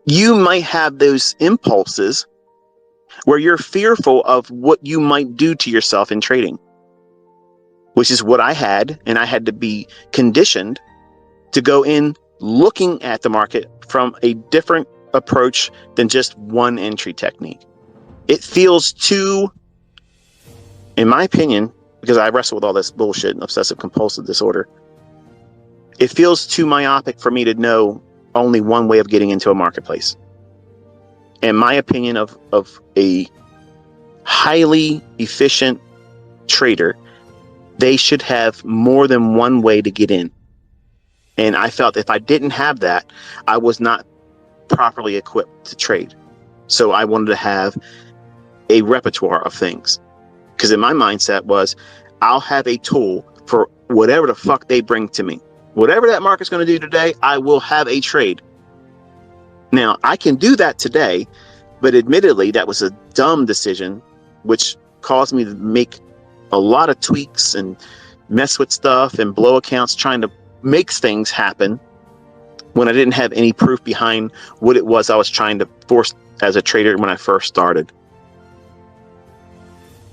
you might have those impulses where you're fearful of what you might do to yourself in trading, which is what I had, and I had to be conditioned to go in looking at the market from a different approach than just one entry technique. It feels too, in my opinion, because I wrestle with all this bullshit and obsessive compulsive disorder, it feels too myopic for me to know only one way of getting into a marketplace. In my opinion of a highly efficient trader, they should have more than one way to get in. And I felt if I didn't have that, I was not properly equipped to trade. So I wanted to have a repertoire of things. Because in my mindset was, I'll have a tool for whatever the fuck they bring to me. Whatever that market's going to do today, I will have a trade. Now, I can do that today, but admittedly, that was a dumb decision, which caused me to make a lot of tweaks and mess with stuff and blow accounts trying to make things happen when I didn't have any proof behind what it was I was trying to force as a trader when I first started.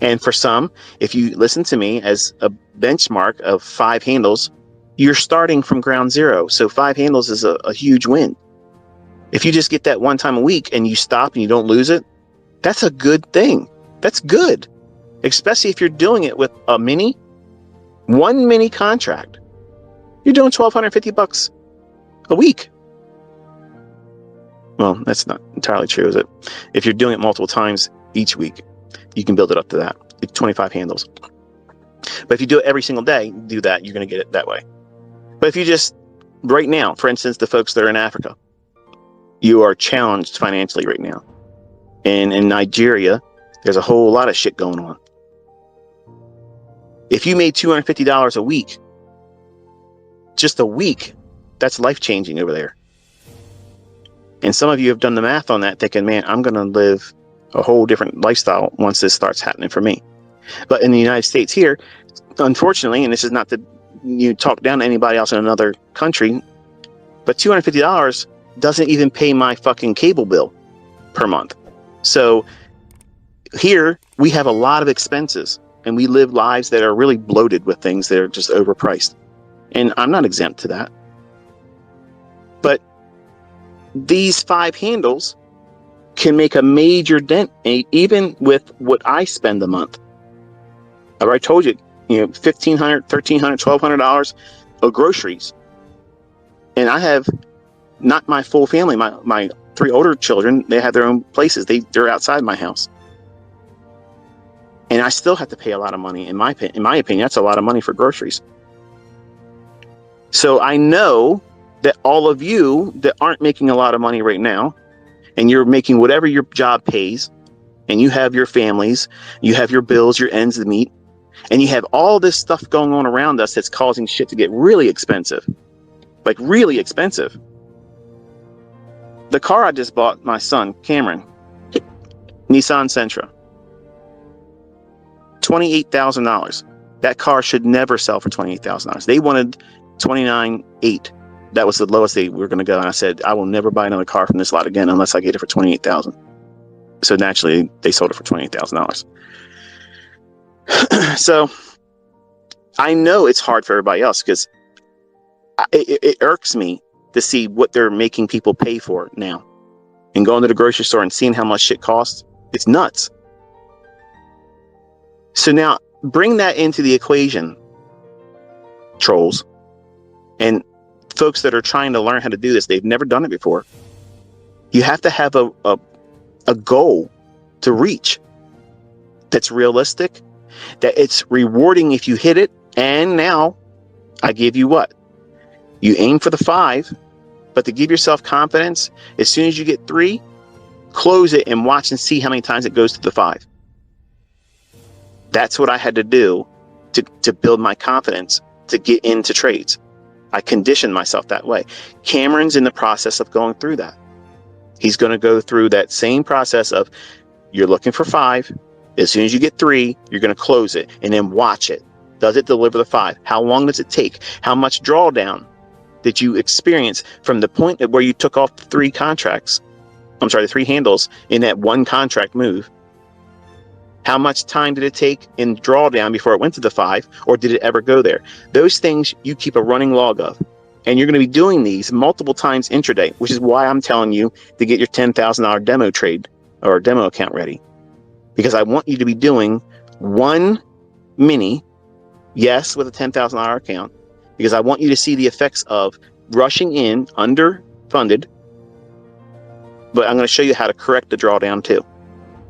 And for some, if you listen to me as a benchmark of 5 handles, you're starting from ground zero. So 5 handles is a huge win. If you just get that one time a week and you stop and you don't lose it, that's a good thing. That's good. Especially if you're doing it with a one mini contract. You're doing $1,250 a week. Well, that's not entirely true, is it? If you're doing it multiple times each week, you can build it up to that, 25 handles. But if you do it every single day, do that, you're going to get it that way. But if you just, right now, for instance, the folks that are in Africa, you are challenged financially right now. And in Nigeria, there's a whole lot of shit going on. If you made $250 a week, just a week, that's life-changing over there. And some of you have done the math on that, thinking, man, I'm going to live a whole different lifestyle once this starts happening for me. But in the United States here, unfortunately, and this is not to talk down to anybody else in another country, but $250 doesn't even pay my fucking cable bill per month. So here we have a lot of expenses and we live lives that are really bloated with things that are just overpriced. And I'm not exempt to that. But these 5 handles can make a major dent, even with what I spend a month. I already told you, $1,500, $1,300, $1,200 of groceries. And I have not my full family. My 3 older children, they have their own places. They're outside my house. And I still have to pay a lot of money. In my opinion, that's a lot of money for groceries. So I know that all of you that aren't making a lot of money right now, and you're making whatever your job pays, and you have your families, you have your bills, your ends to meet, and you have all this stuff going on around us that's causing shit to get really expensive. Like really expensive. The car I just bought my son, Cameron, Nissan Sentra, $28,000. That car should never sell for $28,000. They wanted $29,800. That was the lowest they were going to go. And I said, I will never buy another car from this lot again unless I get it for $28,000. So naturally, they sold it for $28,000. So I know it's hard for everybody else because it irks me to see what they're making people pay for now. And going to the grocery store and seeing how much shit costs, it's nuts. So now bring that into the equation, trolls, and folks that are trying to learn how to do this. They've never done it before. You have to have a goal to reach that's realistic, that it's rewarding if you hit it. And now I give you what? You aim for the 5, but to give yourself confidence, as soon as you get 3, close it and watch and see how many times it goes to the 5. That's what I had to do to build my confidence to get into trades. I conditioned myself that way. Cameron's in the process of going through that. He's going to go through that same process of you're looking for 5. As soon as you get 3, you're going to close it and then watch it. Does it deliver the 5? How long does it take? How much drawdown did you experience from the point where you took off the 3 contracts the 3 handles in that one contract move. How much time did it take in drawdown before it went to the 5, or did it ever go there? Those things you keep a running log of. And you're going to be doing these multiple times intraday, which is why I'm telling you to get your $10,000 demo trade or demo account ready. Because I want you to be doing one mini, yes, with a $10,000 account, because I want you to see the effects of rushing in underfunded, but I'm going to show you how to correct the drawdown too.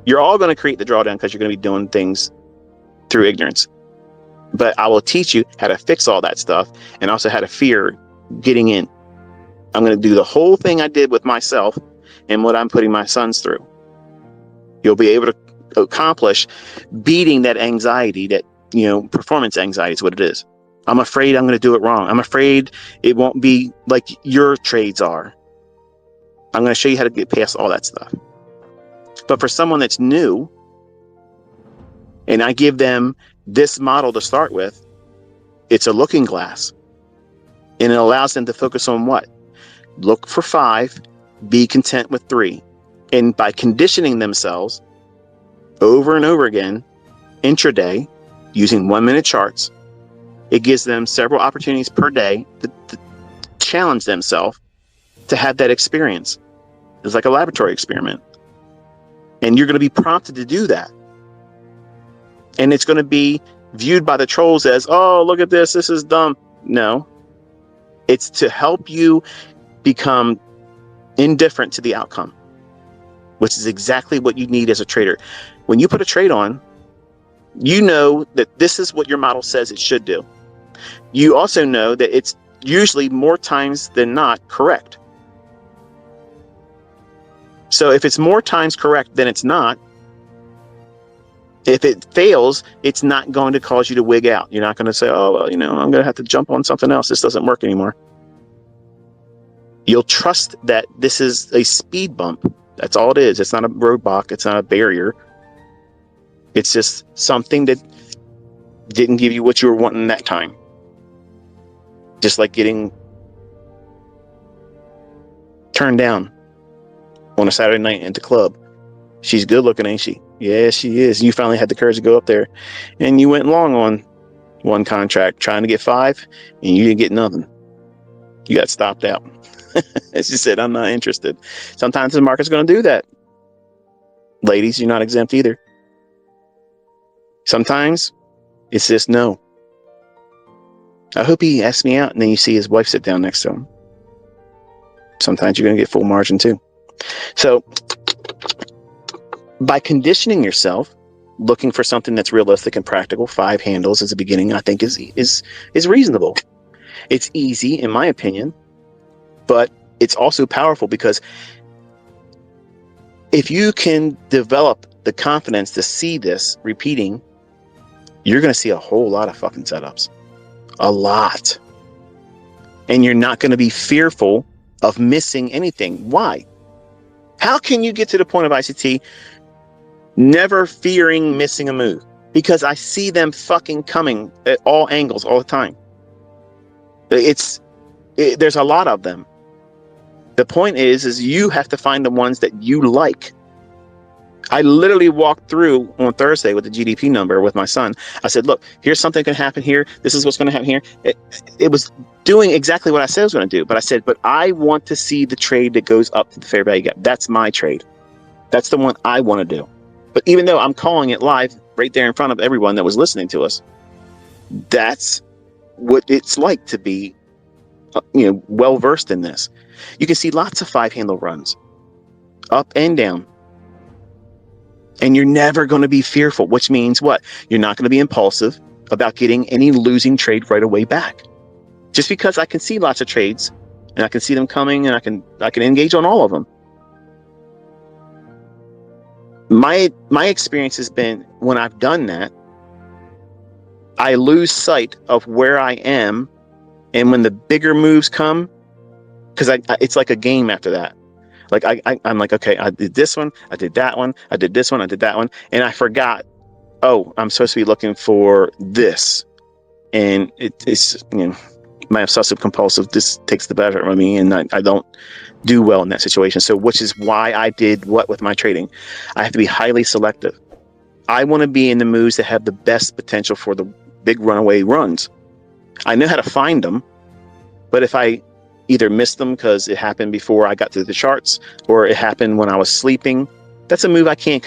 You're all going to create the drawdown because you're going to be doing things through ignorance. But I will teach you how to fix all that stuff and also how to fear getting in. I'm going to do the whole thing I did with myself and what I'm putting my sons through. You'll be able to accomplish beating that anxiety, that, performance anxiety is what it is. I'm afraid I'm going to do it wrong. I'm afraid it won't be like your trades are. I'm going to show you how to get past all that stuff. But for someone that's new, and I give them this model to start with, it's a looking glass. And it allows them to focus on what? Look for 5, be content with 3. And by conditioning themselves over and over again, intraday, using 1-minute charts, it gives them several opportunities per day to challenge themselves to have that experience. It's like a laboratory experiment. And you're going to be prompted to do that. And it's going to be viewed by the trolls as, oh, look at this is dumb. No. It's to help you become indifferent to the outcome, which is exactly what you need as a trader. When you put a trade on, you know that this is what your model says it should do. You also know that it's usually more times than not correct. So if it's more times correct than it's not, if it fails, it's not going to cause you to wig out. You're not going to say, oh, well, I'm going to have to jump on something else. This doesn't work anymore. You'll trust that this is a speed bump. That's all it is. It's not a roadblock. It's not a barrier. It's just something that didn't give you what you were wanting that time. Just like getting turned down on a Saturday night at the club. She's good looking, ain't she? Yeah, she is. You finally had the courage to go up there, and you went long on one contract trying to get 5, and you didn't get nothing. You got stopped out. As she said, I'm not interested. Sometimes the market's going to do that. Ladies, you're not exempt either. Sometimes it's just no. I hope he asks me out and then you see his wife sit down next to him. Sometimes you're going to get full margin too. So by conditioning yourself, looking for something that's realistic and practical, 5 handles as a beginning, I think is reasonable. It's easy in my opinion, but it's also powerful because if you can develop the confidence to see this repeating, you're going to see a whole lot of fucking setups. A lot. And you're not going to be fearful of missing anything. Why? How can you get to the point of ICT never fearing missing a move? Because I see them fucking coming at all angles all the time. There's a lot of them. The point is you have to find the ones that you like. I literally walked through on Thursday with the GDP number with my son. I said, look, here's something can happen here. This is what's going to happen here. It was doing exactly what I said it was going to do. But I said, but I want to see the trade that goes up to the fair value gap. That's my trade. That's the one I want to do. But even though I'm calling it live right there in front of everyone that was listening to us, that's what it's like to be, well versed in this. You can see lots of 5-handle runs, up and down. And you're never going to be fearful, which means what? You're not going to be impulsive about getting any losing trade right away back. Just because I can see lots of trades and I can see them coming and I can engage on all of them. My experience has been when I've done that, I lose sight of where I am, and when the bigger moves come, because it's like a game after that. Like I'm like, okay, I did this one, I did that one, I did this one, I did that one, and I forgot. Oh, I'm supposed to be looking for this, and it's My obsessive compulsive just takes the better of me, and I don't do well in that situation. So, which is why I did what with my trading. I have to be highly selective. I want to be in the moves that have the best potential for the big runaway runs. I know how to find them, but if I either miss them because it happened before I got to the charts, or it happened when I was sleeping, that's a move I can't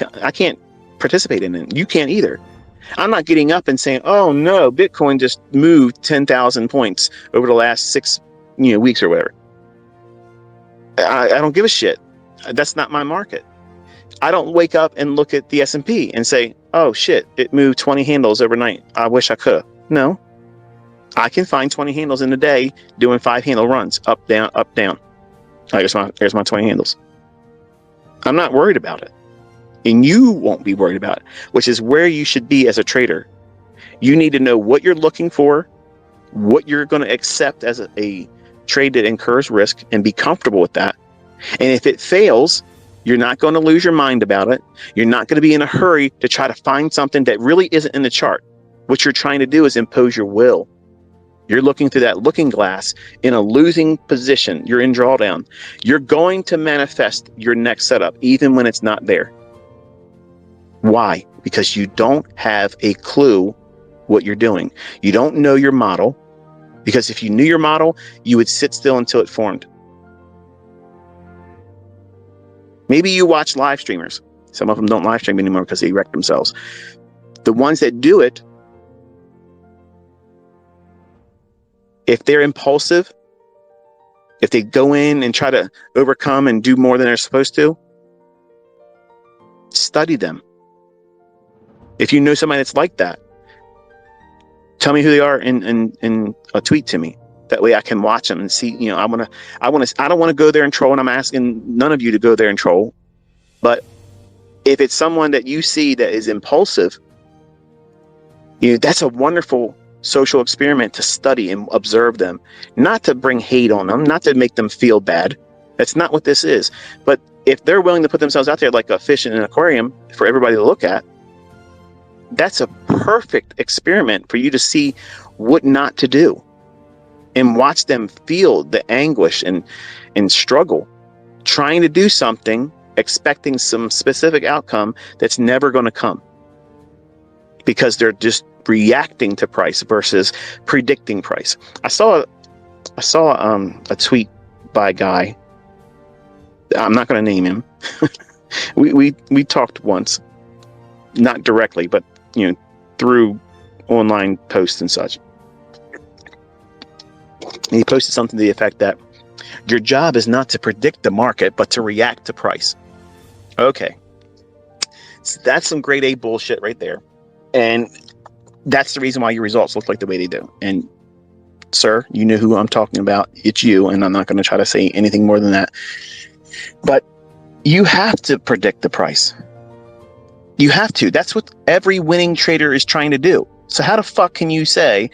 participate in. You can't either. I'm not getting up and saying, "Oh no, Bitcoin just moved 10,000 points over the last 6 weeks or whatever." I don't give a shit. That's not my market. I don't wake up and look at the S&P and say, "Oh shit, it moved 20 handles overnight. I wish I could." No, I can find 20 handles in a day doing 5 handle runs, up, down, up, down. There's my 20 handles. I'm not worried about it. And you won't be worried about it, which is where you should be as a trader. You need to know what you're looking for, what you're going to accept as a trade that incurs risk, and be comfortable with that. And if it fails, you're not going to lose your mind about it. You're not going to be in a hurry to try to find something that really isn't in the chart. What you're trying to do is impose your will. You're looking through that looking glass in a losing position. You're in drawdown. You're going to manifest your next setup, even when it's not there. Why? Because you don't have a clue what you're doing. You don't know your model, because if you knew your model, you would sit still until it formed. Maybe you watch live streamers. Some of them don't live stream anymore because they wreck themselves. The ones that do it, if they're impulsive, if they go in and try to overcome and do more than they're supposed to, study them. If you know somebody that's like that, tell me who they are and a tweet to me. That way I can watch them and see, I don't want to go there and troll, and I'm asking none of you to go there and troll. But if it's someone that you see that is impulsive, that's a wonderful social experiment to study and observe them, not to bring hate on them, not to make them feel bad. That's not what this is. But if they're willing to put themselves out there like a fish in an aquarium for everybody to look at, that's a perfect experiment for you to see what not to do and watch them feel the anguish and struggle, trying to do something, expecting some specific outcome that's never going to come, because they're just reacting to price versus predicting price. I saw a tweet by a guy. I'm not going to name him. we talked once, not directly, but through online posts and such. And he posted something to the effect that your job is not to predict the market, but to react to price. Okay. So that's some grade A bullshit right there. And that's the reason why your results look like the way they do. And sir, you know who I'm talking about. It's you. And I'm not going to try to say anything more than that. But you have to predict the price. You have to. That's what every winning trader is trying to do. So how the fuck can you say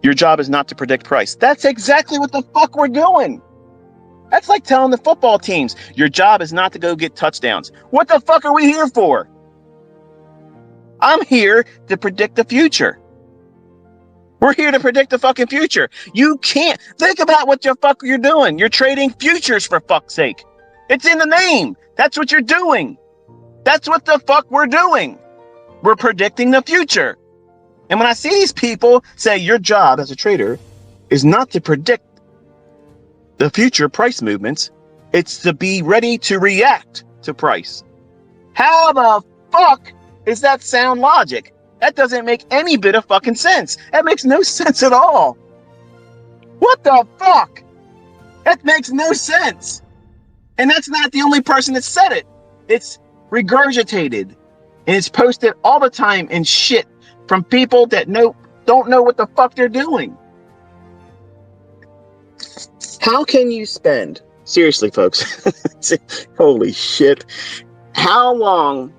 your job is not to predict price? That's exactly what the fuck we're doing. That's like telling the football teams, your job is not to go get touchdowns. What the fuck are we here for? I'm here to predict the future. We're here to predict the fucking future. You can't think about what the fuck you're doing. You're trading futures, for fuck's sake. It's in the name. That's what you're doing. That's what the fuck we're doing. We're predicting the future. And when I see these people say your job as a trader is not to predict the future price movements, it's to be ready to react to price. How the fuck is that sound logic? That doesn't make any bit of fucking sense. That makes no sense at all. What the fuck? That makes no sense. And that's not the only person that said it. It's regurgitated, and it's posted all the time in shit from people that don't know what the fuck they're doing. How can you spend, seriously folks, holy shit, how long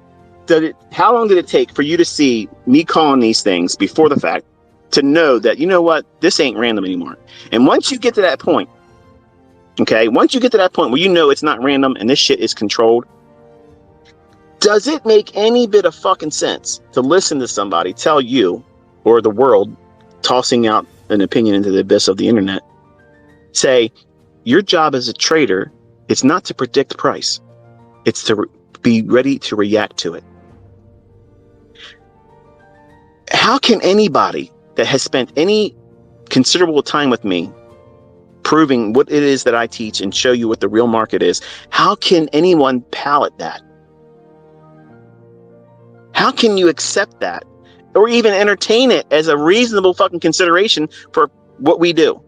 did it take for you to see me calling these things before the fact to know that, you know what, this ain't random anymore? And once you get to that point, okay, once you get to that point where you know it's not random and this shit is controlled, does it make any bit of fucking sense to listen to somebody tell you, or the world tossing out an opinion into the abyss of the internet, say, your job as a trader is not to predict price. It's to be ready to react to it. How can anybody that has spent any considerable time with me proving what it is that I teach and show you what the real market is, how can anyone palate that? How can you accept that or even entertain it as a reasonable fucking consideration for what we do?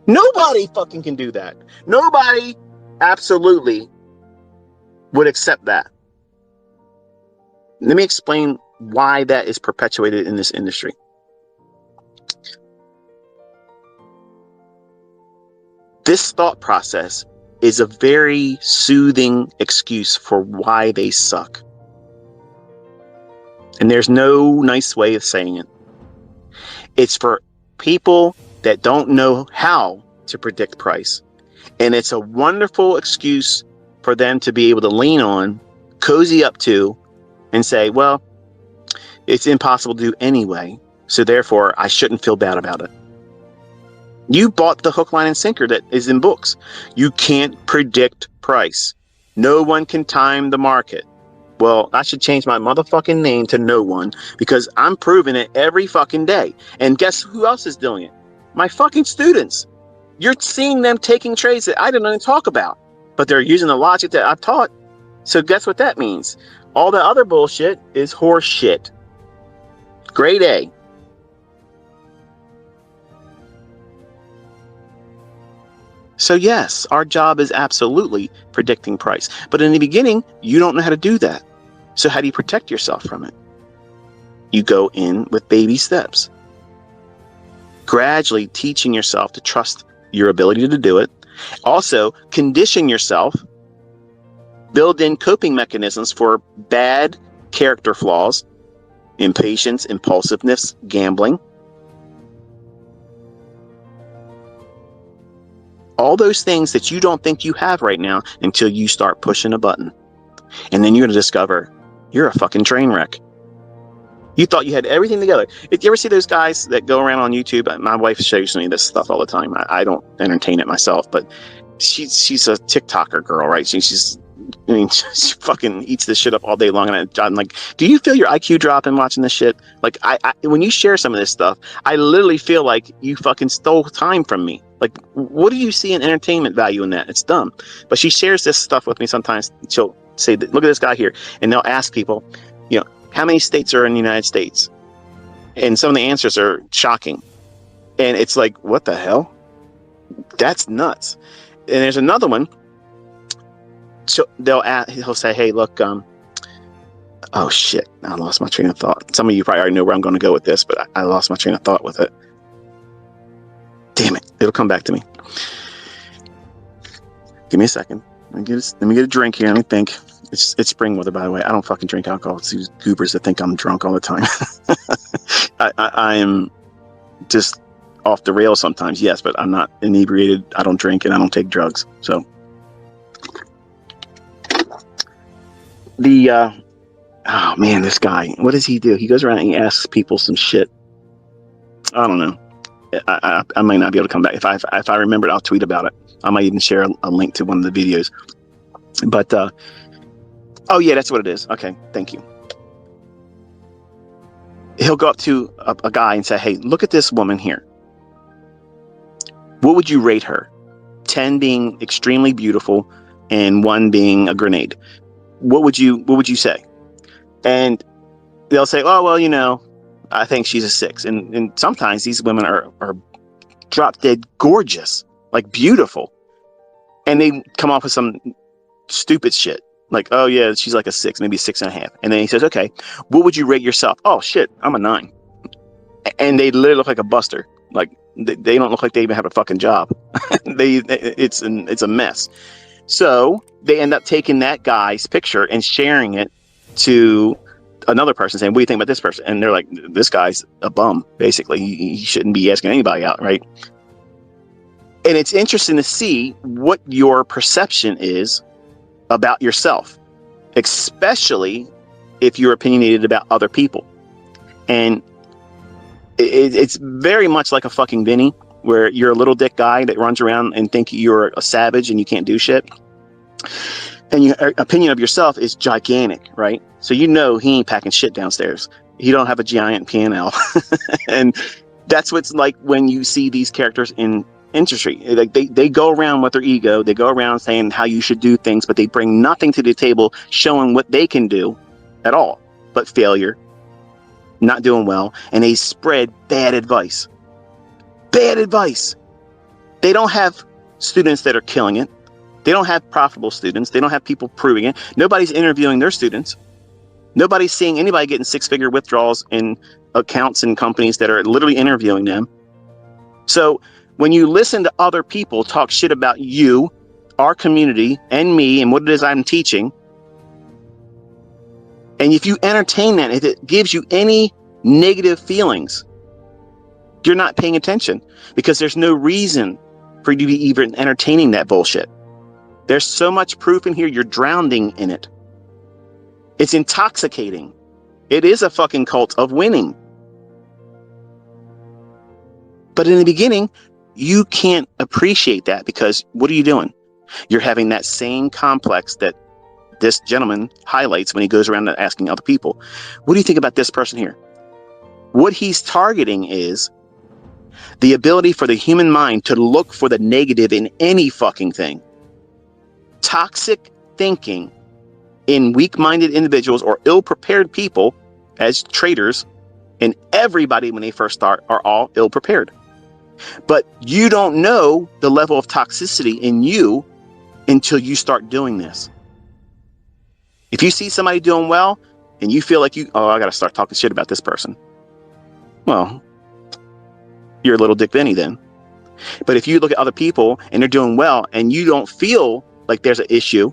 Nobody fucking can do that. Nobody absolutely would accept that. Let me explain why that is perpetuated in this industry. This thought process is a very soothing excuse for why they suck. And there's no nice way of saying it. It's for people that don't know how to predict price. And it's a wonderful excuse for them to be able to lean on, cozy up to, and say, well, it's impossible to do anyway, so therefore I shouldn't feel bad about it. You bought the hook, line, and sinker that is in books. You can't predict price. No one can time the market. Well, I should change my motherfucking name to no one, because I'm proving it every fucking day. And guess who else is doing it? My fucking students. You're seeing them taking trades that I didn't even talk about, but they're using the logic that I've taught. So guess what that means? All the other bullshit is horse shit. Grade A. So yes, our job is absolutely predicting price. But in the beginning, you don't know how to do that. So how do you protect yourself from it? You go in with baby steps. Gradually teaching yourself to trust your ability to do it. Also, condition yourself. Build in coping mechanisms for bad character flaws, impatience, impulsiveness, gambling. All those things that you don't think you have right now until you start pushing a button. And then you're going to discover you're a fucking train wreck. You thought you had everything together. If you ever see those guys that go around on YouTube, my wife shows me this stuff all the time. I don't entertain it myself, but she's a TikToker girl, right? She fucking eats this shit up all day long. And I'm like, do you feel your IQ dropping watching this shit? Like, I when you share some of this stuff, I literally feel like you fucking stole time from me. Like, what do you see in entertainment value in that? It's dumb. But she shares this stuff with me sometimes. She'll say, look at this guy here. And they'll ask people, how many states are in the United States? And some of the answers are shocking. And it's like, what the hell? That's nuts. And there's another one. So he'll say, hey, look, oh shit, I lost my train of thought. Some of you probably already know where I'm going to go with this, but I lost my train of thought with it. Damn it, it'll come back to me. Give me a second. Let me get a drink here. Let me think. It's spring weather, by the way. I don't fucking drink alcohol. It's these goobers that think I'm drunk all the time. I am just off the rails sometimes, yes, but I'm not inebriated. I don't drink and I don't take drugs. So oh man, this guy, what does he do? He goes around and he asks people some shit. I don't know. I might not be able to come back. If I remember it, I'll tweet about it. I might even share a link to one of the videos. But oh yeah, that's what it is. Okay, thank you. He'll go up to a guy and say, hey, look at this woman here. What would you rate her? 10 being extremely beautiful and 1 being a grenade. What would you say? And they'll say, oh, well, I think she's a 6. And sometimes these women are drop dead gorgeous, like beautiful. And they come off with some stupid shit. Like, oh yeah, she's like a 6, maybe 6.5. And then he says, okay, what would you rate yourself? Oh shit, I'm a 9. And they literally look like a buster. Like they don't look like they even have a fucking job. It's a mess. So they end up taking that guy's picture and sharing it to another person, saying, what do you think about this person? And they're like, this guy's a bum, basically. He shouldn't be asking anybody out, right? And it's interesting to see what your perception is about yourself, especially if you're opinionated about other people. And It's very much like a fucking Vinny, where you're a little dick guy that runs around and think you're a savage and you can't do shit. And your opinion of yourself is gigantic, right? So he ain't packing shit downstairs. He don't have a giant piano. And that's what's like when you see these characters in industry. Like they go around with their ego. They go around saying how you should do things, but they bring nothing to the table showing what they can do at all but failure, not doing well, and they spread bad advice. Bad advice. They don't have students that are killing it. They don't have profitable students. They don't have people proving it. Nobody's interviewing their students. Nobody's seeing anybody getting six-figure withdrawals in accounts and companies that are literally interviewing them. So when you listen to other people talk shit about you, our community, and me, and what it is I'm teaching, and if you entertain that, if it gives you any negative feelings, you're not paying attention, because there's no reason for you to be even entertaining that bullshit. There's so much proof in here, you're drowning in it. It's intoxicating. It is a fucking cult of winning. But in the beginning, you can't appreciate that, because what are you doing? You're having that same complex that this gentleman highlights when he goes around asking other people, what do you think about this person here? What he's targeting is the ability for the human mind to look for the negative in any fucking thing. Toxic thinking in weak-minded individuals or ill-prepared people as traders, and everybody when they first start are all ill-prepared. But you don't know the level of toxicity in you until you start doing this. If you see somebody doing well and you feel like I got to start talking shit about this person. Well, you're a little Dick Benny then. But if you look at other people and they're doing well and you don't feel like there's an issue,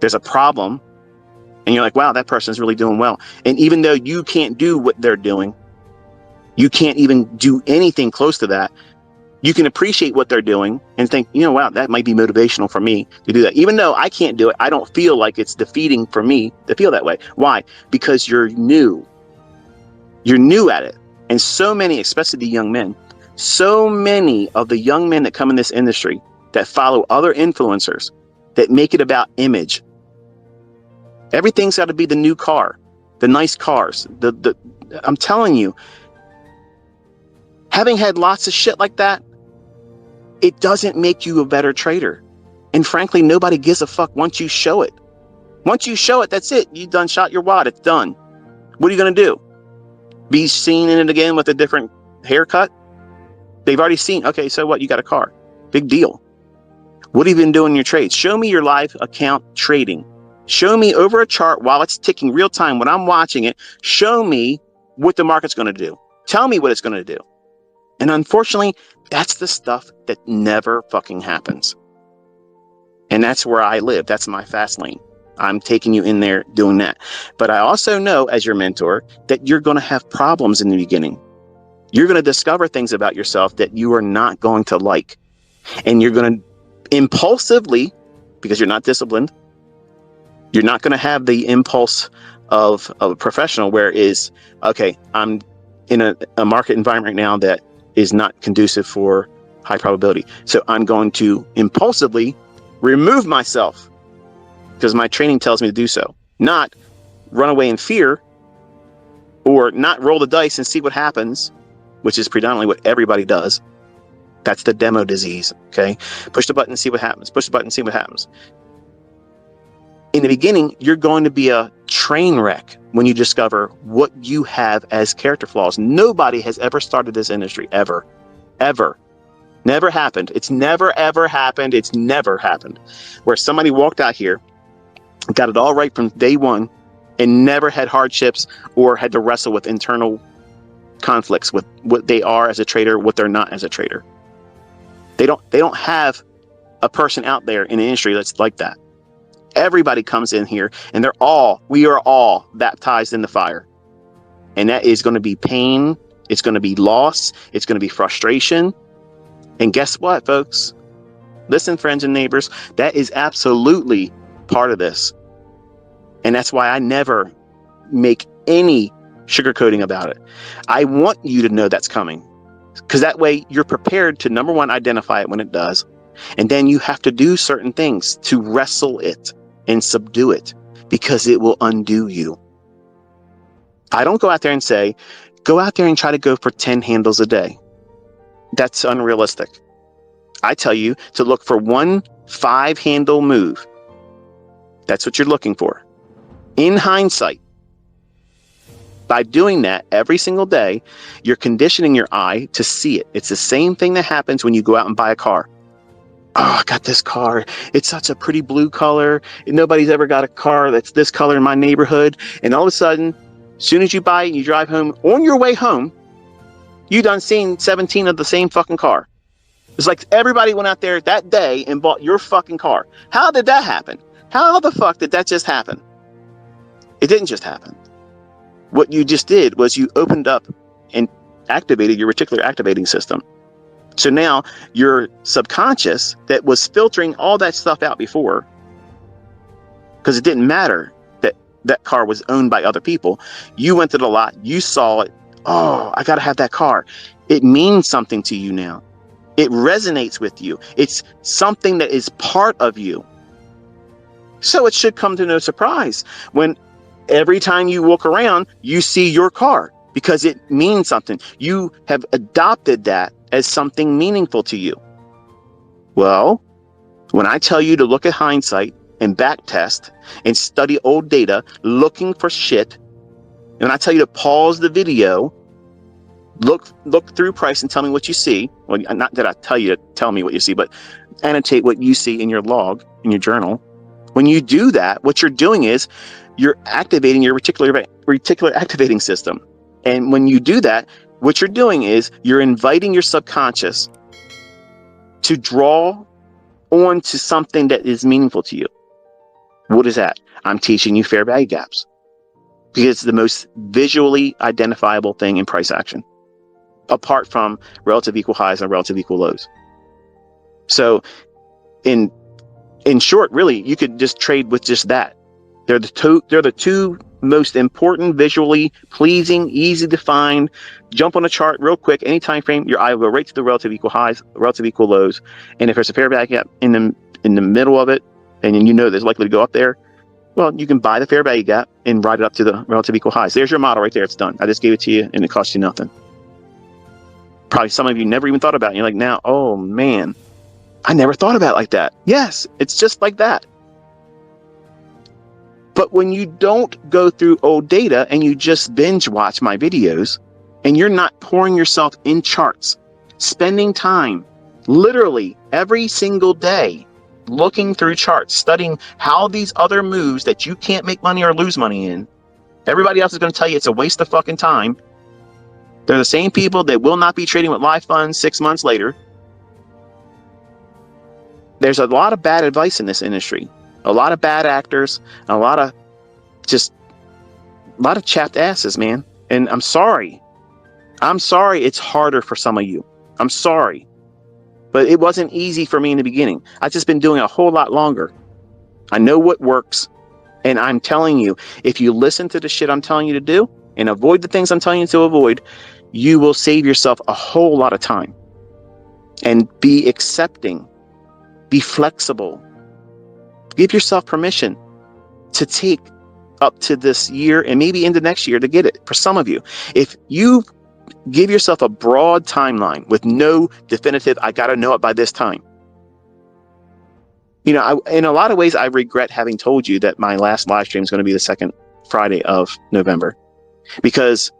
there's a problem, and you're like, wow, that person's really doing well. And even though you can't do what they're doing, you can't even do anything close to that, you can appreciate what they're doing and think, wow, that might be motivational for me to do that. Even though I can't do it, I don't feel like it's defeating for me to feel that way. Why? Because you're new. You're new at it. And so many, especially the young men, so many of the young men that come in this industry that follow other influencers that make it about image. Everything's got to be the new car, the nice cars. I'm telling you, having had lots of shit like that, it doesn't make you a better trader. And frankly, nobody gives a fuck once you show it. Once you show it, that's it. You done shot your wad. It's done. What are you going to do? Be seen in it again with a different haircut? They've already seen. Okay, so what? You got a car. Big deal. What have you been doing in your trades? Show me your live account trading. Show me over a chart while it's ticking real time when I'm watching it. Show me what the market's going to do. Tell me what it's going to do. And unfortunately, that's the stuff that never fucking happens. And that's where I live. That's my fast lane. I'm taking you in there doing that. But I also know, as your mentor, that you're going to have problems in the beginning. You're going to discover things about yourself that you are not going to like. And you're going to impulsively, because you're not disciplined, you're not going to have the impulse of a professional where it is, okay, I'm in a market environment right now that is not conducive for high probability. So I'm going to impulsively remove myself because my training tells me to do so. Not run away in fear or not roll the dice and see what happens, which is predominantly what everybody does. That's the demo disease, okay? Push the button and see what happens. Push the button and see what happens. In the beginning, you're going to be a train wreck when you discover what you have as character flaws. Nobody has ever started this industry, ever. Ever. Never happened. It's never, ever happened. It's never happened. Where somebody walked out here, got it all right from day one, and never had hardships or had to wrestle with internal conflicts with what they are as a trader, what they're not as a trader. They don't have a person out there in the industry that's like that. Everybody comes in here and we are all baptized in the fire. And that is going to be pain. It's going to be loss. It's going to be frustration. And guess what, folks? Listen, friends and neighbors, that is absolutely part of this. And that's why I never make any sugarcoating about it. I want you to know that's coming, because that way you're prepared to, number one, identify it when it does. And then you have to do certain things to wrestle it and subdue it, because it will undo you. I don't go out there and say, go out there and try to go for 10 handles a day. That's unrealistic. I tell you to look for one 5-handle move. That's what you're looking for. In hindsight, by doing that every single day, you're conditioning your eye to see it. It's the same thing that happens when you go out and buy a car. Oh, I got this car. It's such a pretty blue color. Nobody's ever got a car that's this color in my neighborhood. And all of a sudden, as soon as you buy it and you drive home, on your way home, you done seen 17 of the same fucking car. It's like everybody went out there that day and bought your fucking car. How did that happen? How the fuck did that just happen? It didn't just happen. What you just did was you opened up and activated your reticular activating system. So now your subconscious that was filtering all that stuff out before, because it didn't matter that that car was owned by other people. You went to the lot, you saw it. Oh, I got to have that car. It means something to you now. It resonates with you. It's something that is part of you. So it should come to no surprise when every time you walk around, you see your car, because it means something. You have adopted that as something meaningful to you. Well, when I tell you to look at hindsight and backtest and study old data, looking for shit, and when I tell you to pause the video, look through price and tell me what you see. Well, not that I tell you to tell me what you see, but annotate what you see in your log, in your journal. When you do that, what you're doing is you're activating your reticular activating system. And when you do that, what you're doing is you're inviting your subconscious to draw on to something that is meaningful to you. What is that? I'm teaching you fair value gaps, because it's the most visually identifiable thing in price action, apart from relative equal highs and relative equal lows. So in short, really, you could just trade with just that. They're the two most important, visually pleasing, easy to find. Jump on a chart real quick, any time frame, your eye will go right to the relative equal highs, relative equal lows. And if there's a fair value gap in the middle of it, and you know there's likely to go up there, well, you can buy the fair value gap and ride it up to the relative equal highs. There's your model right there. It's done. I just gave it to you, and it cost you nothing. Probably some of you never even thought about it. You're like, now, oh man, I never thought about it like that. Yes, it's just like that. But when you don't go through old data and you just binge watch my videos, and you're not pouring yourself in charts, spending time literally every single day looking through charts, studying how these other moves that you can't make money or lose money in, everybody else is going to tell you it's a waste of fucking time. They're the same people that will not be trading with live funds 6 months later. There's a lot of bad advice in this industry, a lot of bad actors, and a lot of chapped asses, man. And I'm sorry. It's harder for some of you. I'm sorry. But it wasn't easy for me in the beginning. I've just been doing it a whole lot longer. I know what works. And I'm telling you, if you listen to the shit I'm telling you to do and avoid the things I'm telling you to avoid, you will save yourself a whole lot of time. And be accepting. Be flexible. Give yourself permission to take up to this year and maybe into next year to get it. For some of you, if you give yourself a broad timeline with no definitive, I got to know it by this time. You know, in a lot of ways, I regret having told you that my last live stream is going to be the second Friday of November, because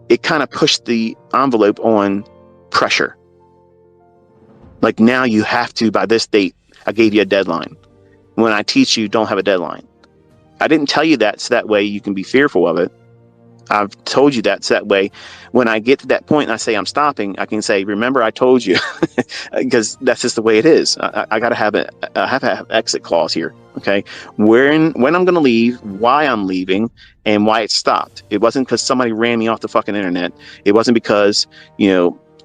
it kind of pushed the envelope on pressure. Like, now you have to, by this date, I gave you a deadline. When I teach you, don't have a deadline. I didn't tell you that so that way you can be fearful of it. I've told you that so that way when I get to that point and I say I'm stopping, I can say, remember I told you, because that's just the way it is. I got to have an exit clause here. Okay. When I'm going to leave, why I'm leaving, and why it stopped. It wasn't because somebody ran me off the fucking internet. It wasn't because,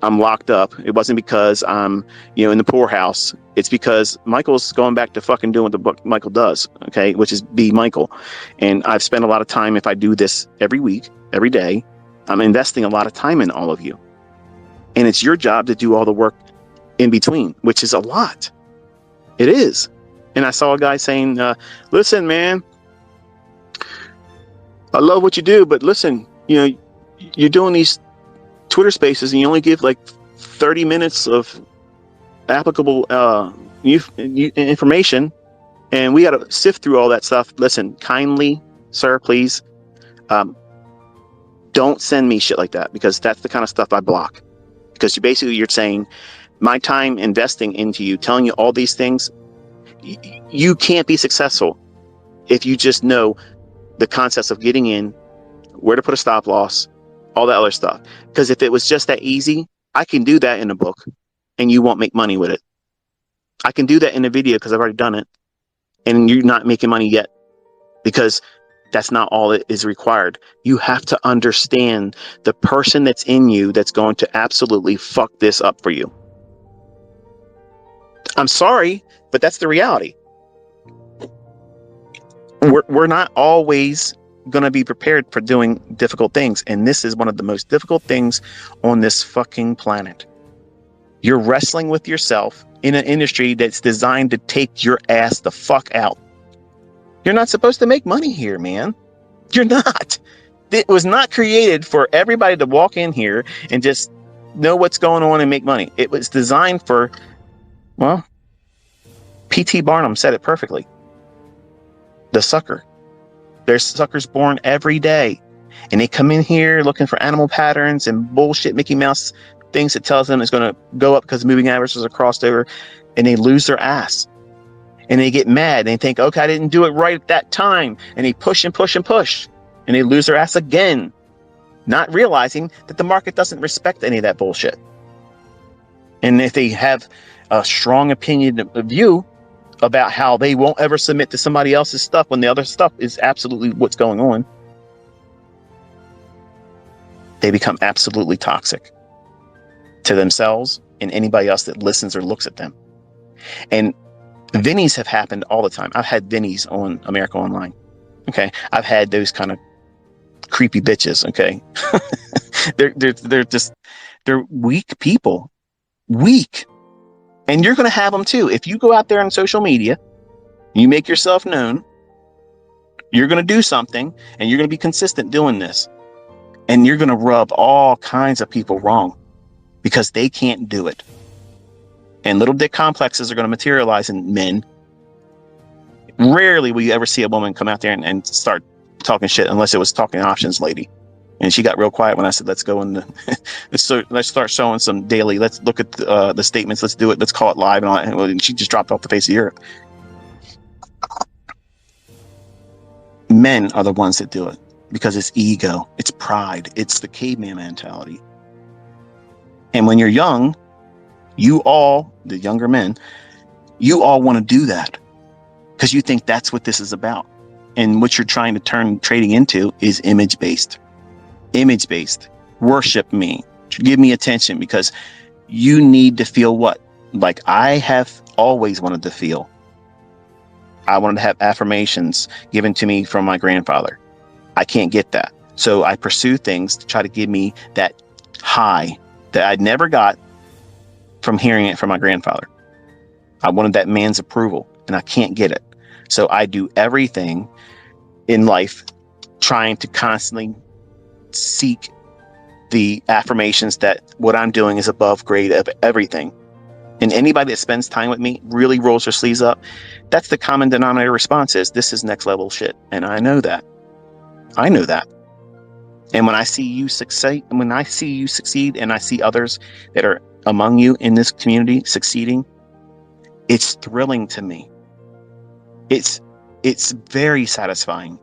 I'm locked up. It wasn't because I'm, in the poorhouse. It's because Michael's going back to fucking doing what Michael does, okay, which is be Michael. And I've spent a lot of time, if I do this every week, every day, I'm investing a lot of time in all of you. And it's your job to do all the work in between, which is a lot. It is. And I saw a guy saying, listen, man, I love what you do, but listen, you're doing these Twitter spaces and you only give like 30 minutes of applicable information, and we got to sift through all that stuff. Listen, kindly, sir, please, don't send me shit like that, because that's the kind of stuff I block. Because you're saying my time investing into you, telling you all these things, you can't be successful if you just know the concepts of getting in, where to put a stop loss, all that other stuff. Because if it was just that easy, I can do that in a book and you won't make money with it. I can do that in a video because I've already done it, and you're not making money yet, because that's not all it is required. You have to understand the person that's in you that's going to absolutely fuck this up for you. I'm sorry, but that's the reality. We're not always going to be prepared for doing difficult things, and this is one of the most difficult things on this fucking planet. You're wrestling with yourself in an industry that's designed to take your ass the fuck out. You're not supposed to make money here, man. You're not. It was not created for everybody to walk in here and just know what's going on and make money. It was designed for, well, P.T. Barnum said it perfectly. The sucker. There's suckers born every day, and they come in here looking for animal patterns and bullshit Mickey Mouse things that tells them it's going to go up because moving averages are crossed over, and they lose their ass. And they get mad and they think, okay, I didn't do it right at that time. And they push and push and push, and they lose their ass again, not realizing that the market doesn't respect any of that bullshit. And if they have a strong opinion of you about how they won't ever submit to somebody else's stuff when the other stuff is absolutely what's going on, they become absolutely toxic to themselves and anybody else that listens or looks at them. And Vinnies have happened all the time. I've had Vinnies on America Online. Okay. I've had those kind of creepy bitches. Okay. they're weak people. Weak. And you're going to have them too. If you go out there on social media, you make yourself known, you're going to do something, and you're going to be consistent doing this. And you're going to rub all kinds of people wrong because they can't do it. And little dick complexes are going to materialize in men. Rarely will you ever see a woman come out there and start talking shit, unless it was Talking Options lady. And she got real quiet when I said, let's go and let's start showing some daily. Let's look at the statements. Let's do it. Let's call it live and all that. And she just dropped off the face of the earth. Men are the ones that do it because it's ego. It's pride. It's the caveman mentality. And when you're young, you all, the younger men, you all want to do that because you think that's what this is about. And what you're trying to turn trading into is image-based. Image-based. Worship me. Give me attention, because you need to feel what? Like I have always wanted to feel. I wanted to have affirmations given to me from my grandfather. I can't get that. So I pursue things to try to give me that high that I'd never got from hearing it from my grandfather. I wanted that man's approval, and I can't get it. So I do everything in life trying to constantly seek the affirmations that what I'm doing is above grade of everything. And anybody that spends time with me really rolls their sleeves up. That's the common denominator response is, this is next level shit. And I know that. I know that. And when I see you succeed, and I see others that are among you in this community succeeding, it's thrilling to me. It's very satisfying.